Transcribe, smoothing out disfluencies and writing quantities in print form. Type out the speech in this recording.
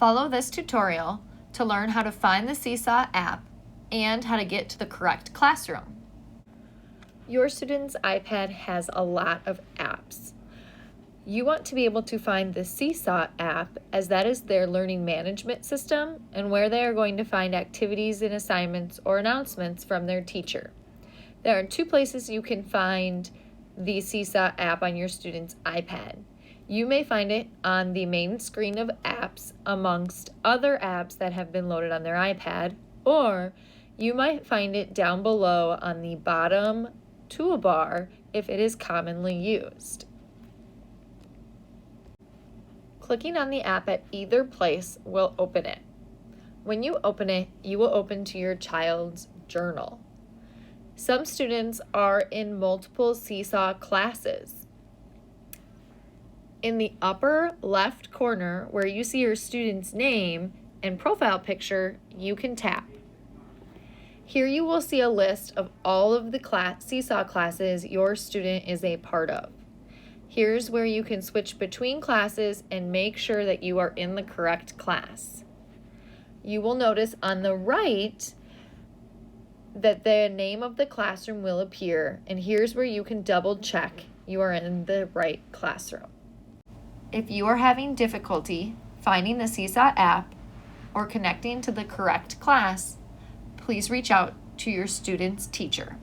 Follow this tutorial to learn how to find the SeeSaw app and how to get to the correct classroom. Your student's iPad has a lot of apps. You want to be able to find the SeeSaw app, as that is their learning management system and where they are going to find activities and assignments or announcements from their teacher. There are two places you can find the SeeSaw app on your student's iPad. You may find it on the main screen of apps amongst other apps that have been loaded on their iPad, or you might find it down below on the bottom toolbar if it is commonly used. Clicking on the app at either place will open it. When you open it, you will open to your child's journal. Some students are in multiple SeeSaw classes. In the upper left corner where you see your student's name and profile picture, you can tap. Here you will see a list of all of the SeeSaw classes your student is a part of. Here's where you can switch between classes and make sure that you are in the correct class. You will notice on the right that the name of the classroom will appear, and here's where you can double check you are in the right classroom. If you are having difficulty finding the SeeSaw app or connecting to the correct class, please reach out to your student's teacher.